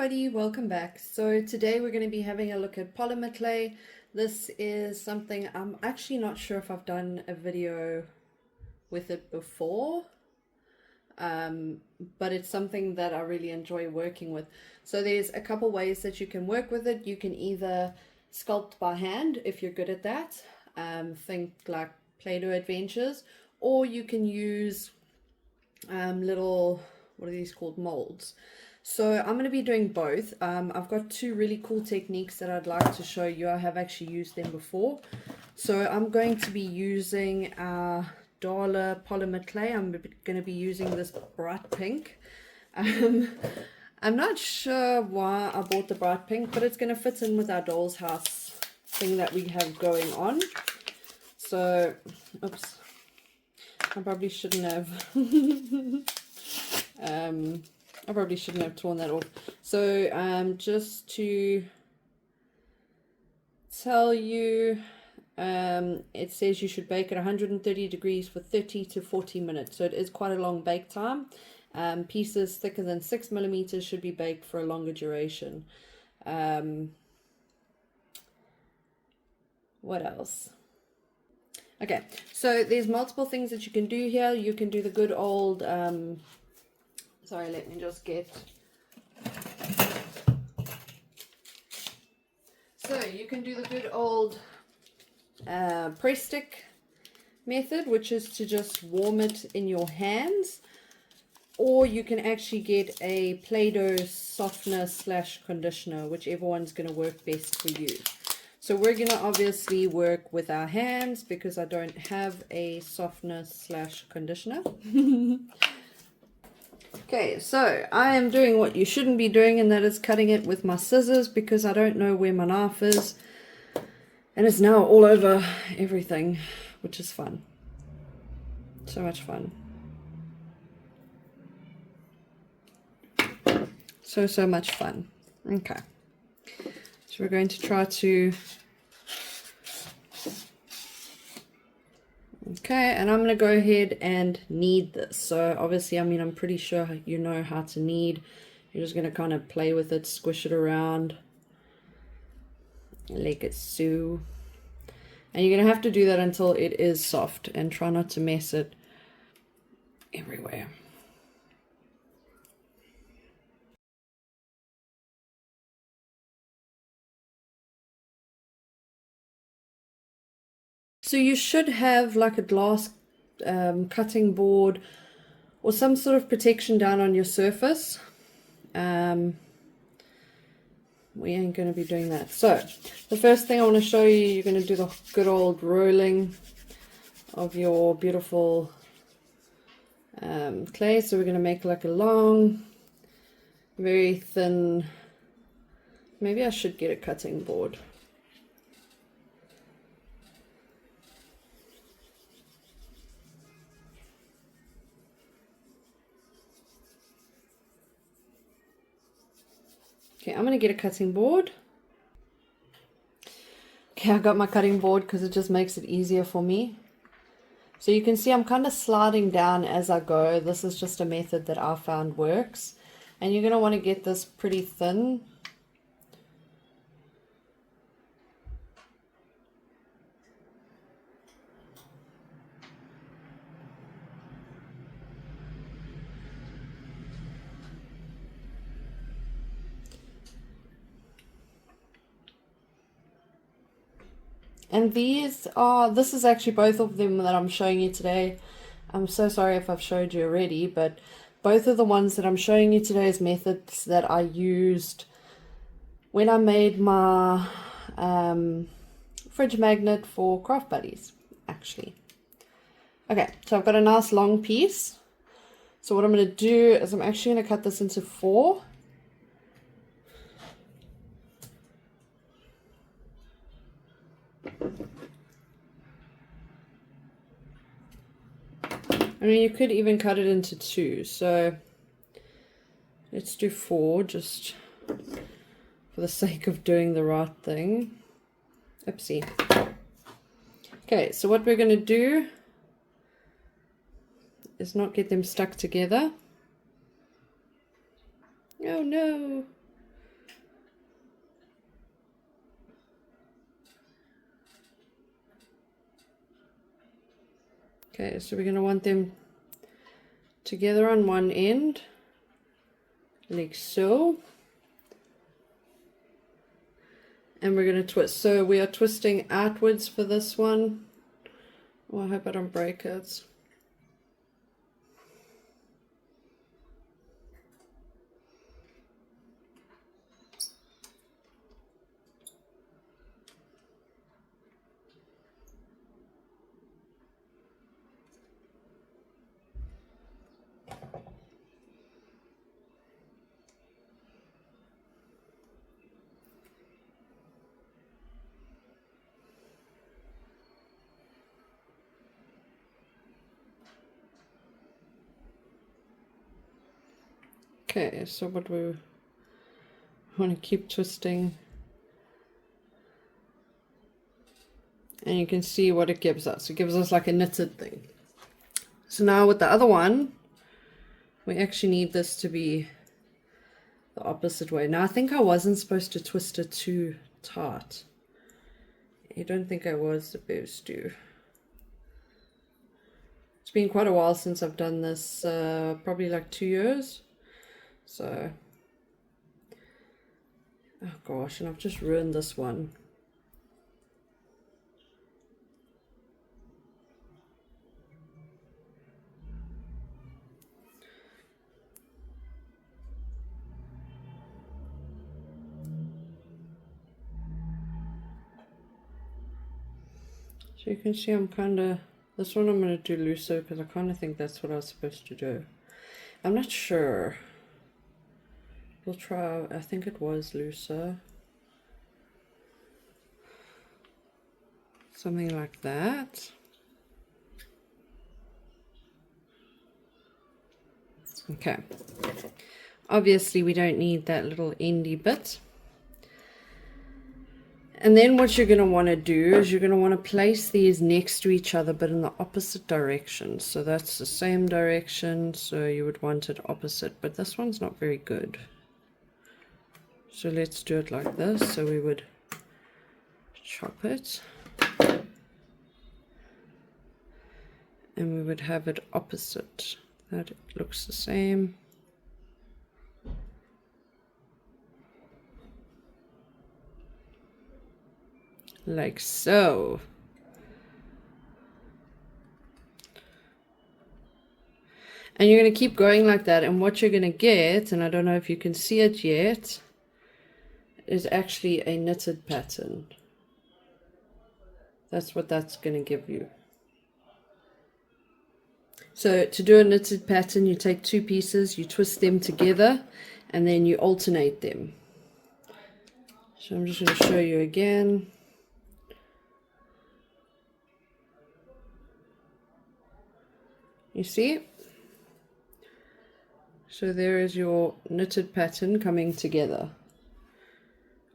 everybody, welcome back. So today we're going to be having a look at polymer clay. This is something I'm actually not sure if I've done a video with it before, but it's something that I really enjoy working with. So there's a couple ways that you can work with it. You can either sculpt by hand if you're good at that, think like Play-Doh adventures, or you can use little, what are these called, molds. So I'm going to be doing both. I've got two really cool techniques that I'd like to show you. I have actually used them before. So I'm going to be using our Dala polymer clay. I'm going to be using this bright pink. I'm not sure why I bought the bright pink, but it's going to fit in with our doll's house thing that we have going on. So, oops, I probably shouldn't have. I probably shouldn't have torn that off. So just to tell you, it says you should bake at 130 degrees for 30 to 40 minutes. So it is quite a long bake time. Pieces thicker than 6 millimeters should be baked for a longer duration. What else? Okay, so there's multiple things that you can do here. You can do the good old sorry, let me just get. So you can do the good old press stick method, which is to just warm it in your hands, or you can actually get a Play-Doh softener / conditioner, whichever one's going to work best for you. So we're going to obviously work with our hands because I don't have a softener / conditioner. Okay, so I am doing what you shouldn't be doing, and that is cutting it with my scissors because I don't know where my knife is, and it's now all over everything, which is fun. So much fun. So much fun. Okay, so we're going to try to. Okay, and I'm going to go ahead and knead this. So obviously, I mean, I'm pretty sure you know how to knead. You're just going to kind of play with it, squish it around, like it so. And you're going to have to do that until it is soft, and try not to mess it everywhere. So you should have like a glass cutting board or some sort of protection down on your surface. We ain't going to be doing that. So the first thing I want to show you, you're going to do the good old rolling of your beautiful clay. So we're going to make like a long, very thin, maybe I should get a cutting board. Okay, I'm going to get a cutting board. Okay, I got my cutting board because it just makes it easier for me. So you can see I'm kind of sliding down as I go. This is just a method that I found works. And you're going to want to get this pretty thin. And this is actually both of them that I'm showing you today. I'm so sorry if I've showed you already, but both of the ones that I'm showing you today is methods that I used when I made my fridge magnet for Craft Buddies, actually. Okay, so I've got a nice long piece. So what I'm going to do is I'm actually going to cut this into 4. I mean, you could even cut it into 2, so let's do 4 just for the sake of doing the right thing. Oopsie. Okay, so what we're going to do is not get them stuck together. Oh no! Okay, so we're going to want them together on one end, like so. And we're going to twist. So we are twisting outwards for this one. Oh, I hope I don't break it. Okay, so what we want to keep twisting, and you can see what it gives us. It gives us like a knitted thing. So now with the other one, we actually need this to be the opposite way. Now I think I wasn't supposed to twist it too tight. I don't think I was supposed to. It's been quite a while since I've done this, probably like 2 years. So, oh gosh, and I've just ruined this one. So you can see I'm kind of, this one I'm going to do looser because I kind of think that's what I was supposed to do. I'm not sure. We'll try, I think it was looser. Something like that. Okay. Obviously we don't need that little endy bit. And then what you're going to want to do is you're going to want to place these next to each other but in the opposite direction. So that's the same direction, so you would want it opposite, but this one's not very good. So let's do it like this. So we would chop it and we would have it opposite. That looks the same. Like so. And you're going to keep going like that, and what you're going to get, and I don't know if you can see it yet, is actually a knitted pattern. That's what that's going to give you. So to do a knitted pattern, you take two pieces, you twist them together, and then you alternate them. So I'm just going to show you again. You see? So there is your knitted pattern coming together.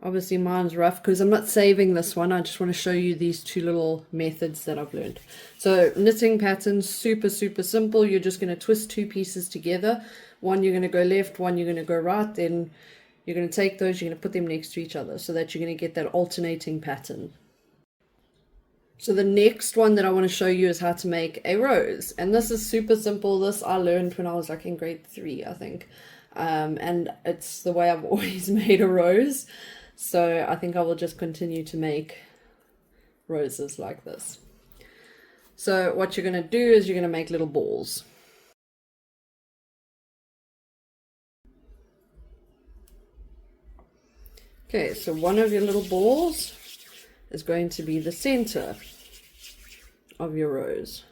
Obviously mine's rough because I'm not saving this one. I just want to show you these two little methods that I've learned. So knitting patterns, super simple. You're just going to twist two pieces together. One you're going to go left, one you're going to go right. Then you're going to take those, you're going to put them next to each other so that you're going to get that alternating pattern. So the next one that I want to show you is how to make a rose. And this is super simple. This I learned when I was like in grade 3, I think. And it's the way I've always made a rose. So I think I will just continue to make roses like this. So what you're going to do is you're going to make little balls. Okay, so one of your little balls is going to be the center of your rose.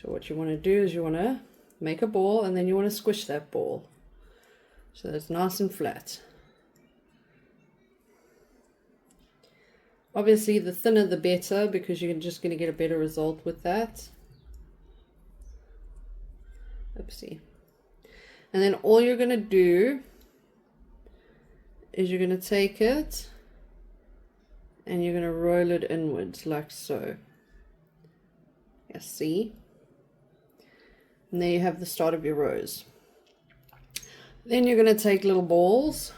So what you want to do is you want to make a ball and then you want to squish that ball so that it's nice and flat. Obviously the thinner the better because you're just going to get a better result with that. Oopsie. And then all you're going to do is you're going to take it and you're going to roll it inwards like so. You see? And there you have the start of your rose. Then you're going to take little balls.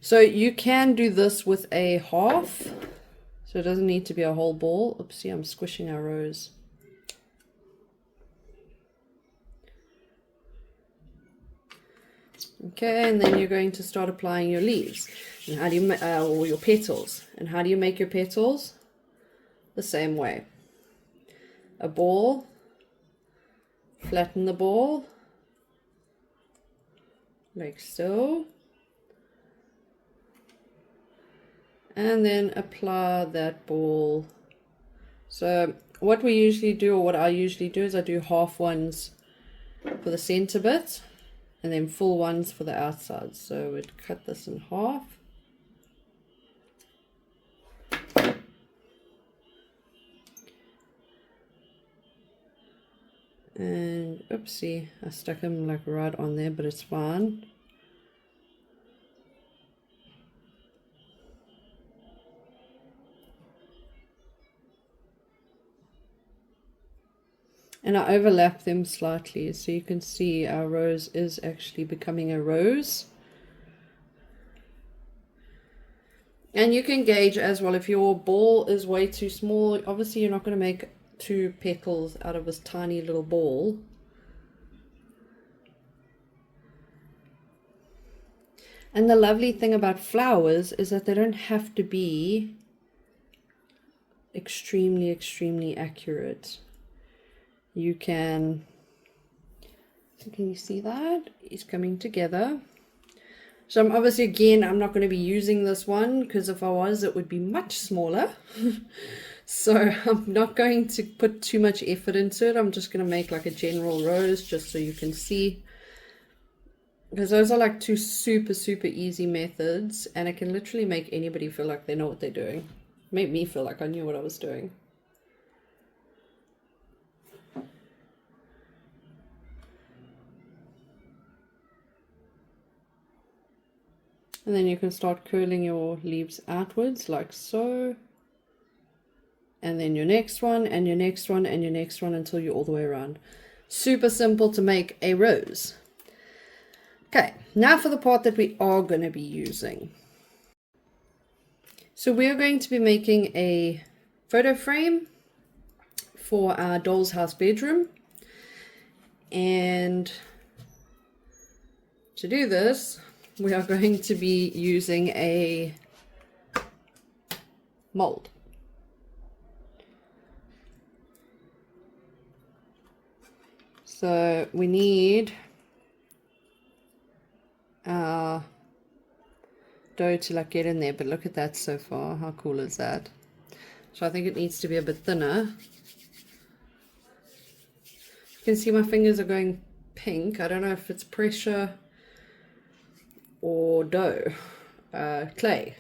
So you can do this with a half. So it doesn't need to be a whole ball. Oopsie, I'm squishing our rose. Okay, and then you're going to start applying your leaves. And how do you or your petals. And how do you make your petals? The same way. A ball, flatten the ball, like so. And then apply that ball. So what we usually do, or what I usually do, is I do half ones for the center bit and then full ones for the outside. So we'd cut this in half. And oopsie, I stuck them like right on there, but it's fine. And I overlap them slightly so you can see our rose is actually becoming a rose. And you can gauge as well if your ball is way too small. Obviously you're not going to make 2 petals out of this tiny little ball. And the lovely thing about flowers is that they don't have to be extremely accurate. You can you see that? It's coming together. So I'm obviously, again, I'm not going to be using this one because if I was, it would be much smaller. So I'm not going to put too much effort into it. I'm just going to make like a general rose just so you can see. Because those are like 2 super easy methods, and it can literally make anybody feel like they know what they're doing. Made me feel like I knew what I was doing. And then you can start curling your leaves outwards like so. And then your next one, and your next one, and your next one until you're all the way around. Super simple to make a rose. Okay, now for the part that we are going to be using. So we are going to be making a photo frame for our doll's house bedroom. And to do this, we are going to be using a mold. So we need our dough to like get in there, but look at that so far. How cool is that? So I think it needs to be a bit thinner. You can see my fingers are going pink. I don't know if it's pressure or dough. Clay.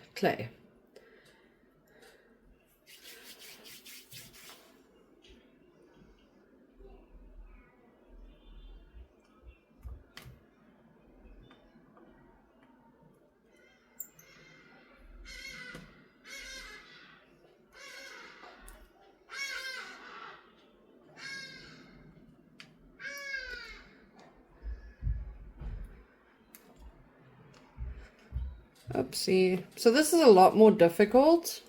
Oopsie. So this is a lot more difficult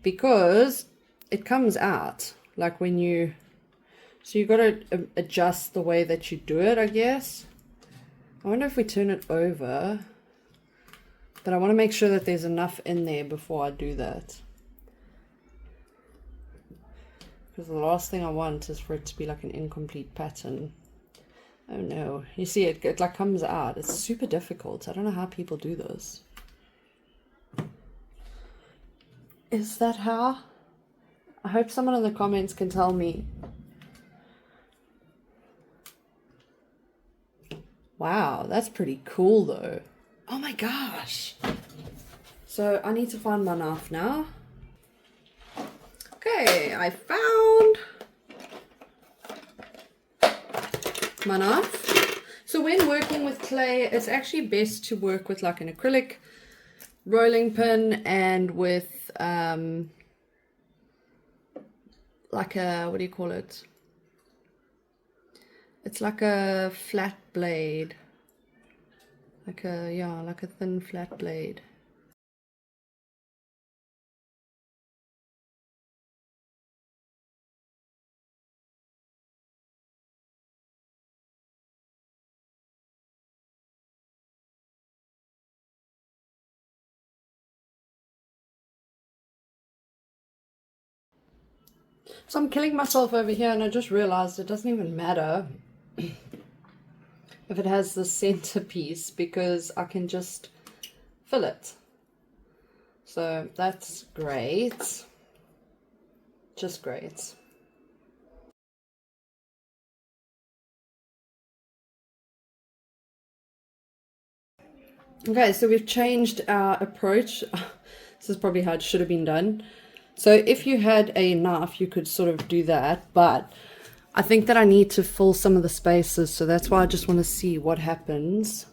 because it comes out like when you, so you got to adjust the way that you do it, I guess. I wonder if we turn it over, but I want to make sure that there's enough in there before I do that. Because the last thing I want is for it to be like an incomplete pattern. Oh no, you see it like comes out. It's super difficult. I don't know how people do this. Is that how? I hope someone in the comments can tell me. Wow, that's pretty cool though. Oh my gosh. So I need to find my knife now. Okay, I found my knife. So when working with clay, it's actually best to work with like an acrylic rolling pin and with like a, what do you call it? It's like a flat blade, like a, yeah, like a thin flat blade. So I'm killing myself over here, and I just realized it doesn't even matter if it has the centerpiece, because I can just fill it. So that's great. Just great. Okay, so we've changed our approach. This is probably how it should have been done. So if you had a knife, you could sort of do that, but I think that I need to fill some of the spaces, so that's why I just want to see what happens.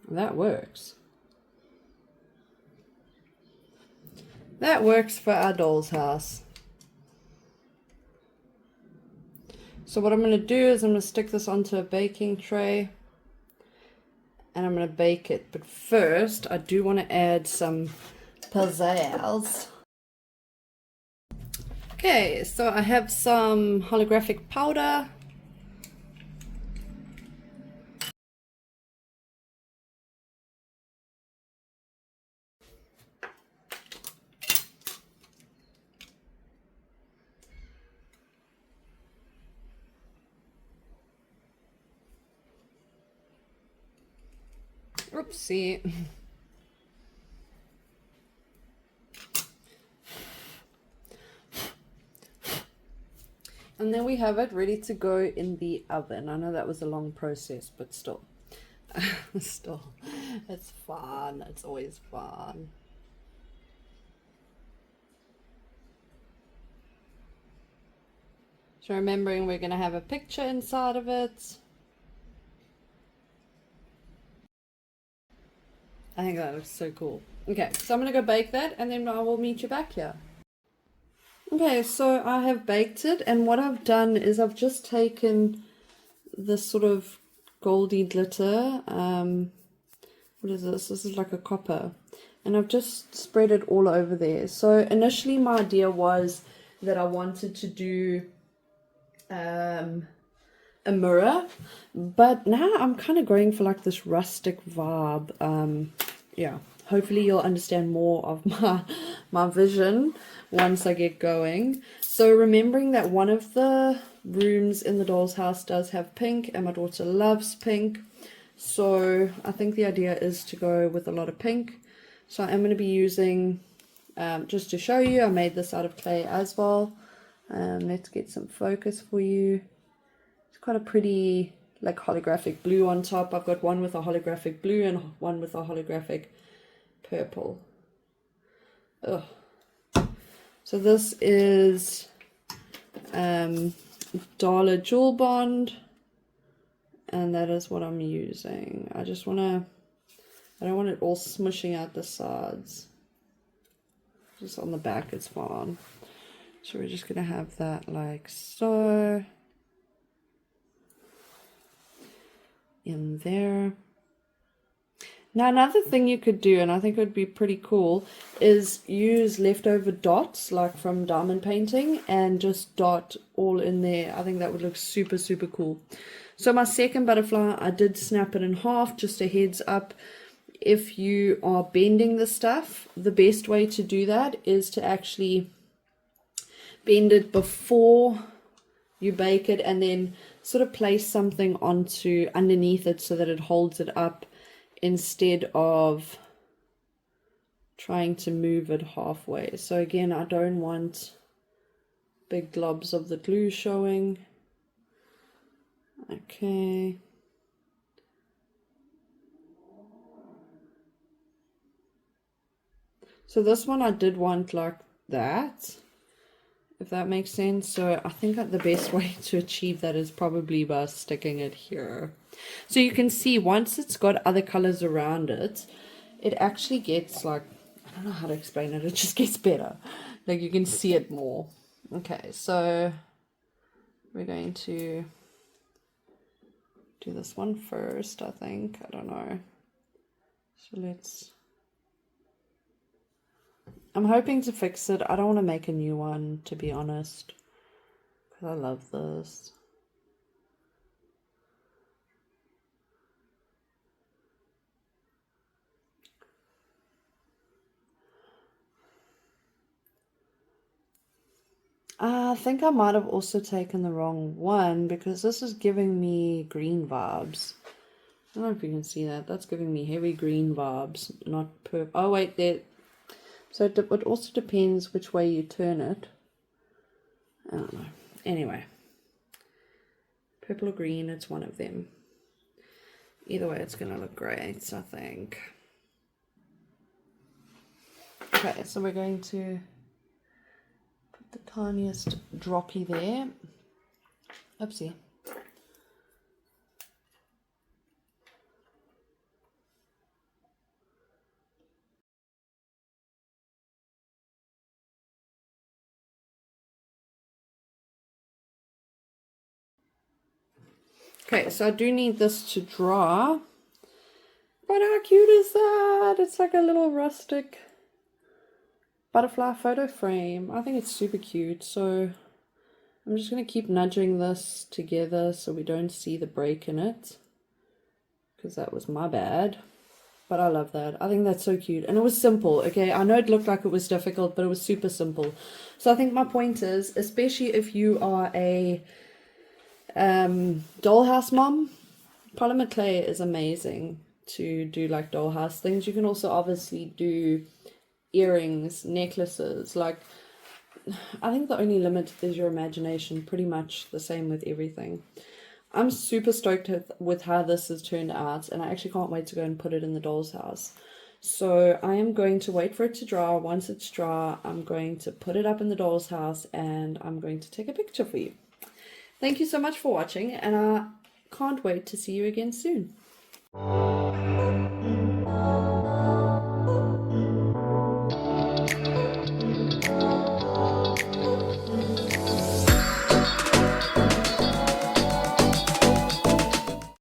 That works. That works for our doll's house. So what I'm going to do is I'm going to stick this onto a baking tray, and I'm going to bake it. But first, I do want to add some pizzazz. Okay, so I have some holographic powder. Oopsie. And then we have it ready to go in the oven. I know that was a long process, but still. Still, it's fun. It's always fun. So remembering we're going to have a picture inside of it. I think that looks so cool. Okay, so I'm going to go bake that, and then I will meet you back here. Okay, so I have baked it, and what I've done is I've just taken this sort of goldy glitter. What is this? This is like a copper. And I've just spread it all over there. So initially my idea was that I wanted to do a mirror, but now I'm kind of going for like this rustic vibe. Yeah, hopefully you'll understand more of my vision once I get going. So remembering that one of the rooms in the doll's house does have pink, and my daughter loves pink, so I think the idea is to go with a lot of pink. So I'm going to be using, just to show you, I made this out of clay as well. Let's get some focus for you. It's quite a pretty like holographic blue on top. I've got one with a holographic blue and one with a holographic purple. Ugh. So this is Dollar Jewel Bond, and that is what I'm using. I just want to, I don't want it all smushing out the sides. Just on the back it's fine. So we're just going to have that like so. In there. Now another thing you could do, and I think it would be pretty cool, is use leftover dots like from diamond painting and just dot all in there. I think that would look super cool. So my second butterfly, I did snap it in half. Just a heads up, if you are bending the stuff, the best way to do that is to actually bend it before you bake it, and then sort of place something onto underneath it so that it holds it up, instead of trying to move it halfway. So again, I don't want big globs of the glue showing. Okay. So this one I did want like that, if that makes sense. So I think that the best way to achieve that is probably by sticking it here. So you can see once it's got other colors around it, it actually gets like, I don't know how to explain it, it just gets better. Like you can see it more. Okay, so we're going to do this one first, I think. I don't know. So I'm hoping to fix it. I don't want to make a new one, to be honest, because I love this. I think I might have also taken the wrong one, because this is giving me green vibes. I don't know if you can see that. That's giving me heavy green vibes, not purple. Oh wait, there. So it also depends which way you turn it. I don't know. Anyway, purple or green, it's one of them. Either way, it's going to look great, I think. Okay, so we're going to put the tiniest droppy there. Oopsie. Okay, so I do need this to dry. But how cute is that? It's like a little rustic butterfly photo frame. I think it's super cute. So I'm just going to keep nudging this together so we don't see the break in it, because that was my bad. But I love that. I think that's so cute. And it was simple, okay? I know it looked like it was difficult, but it was super simple. So I think my point is, especially if you are a dollhouse mom, polymer clay is amazing to do like dollhouse things. You can also obviously do earrings, necklaces. Like, I think the only limit is your imagination. Pretty much the same with everything. I'm super stoked with how this has turned out, and I actually can't wait to go and put it in the doll's house. So I am going to wait for it to dry. Once it's dry, I'm going to put it up in the doll's house, and I'm going to take a picture for you. Thank you so much for watching, and I can't wait to see you again soon.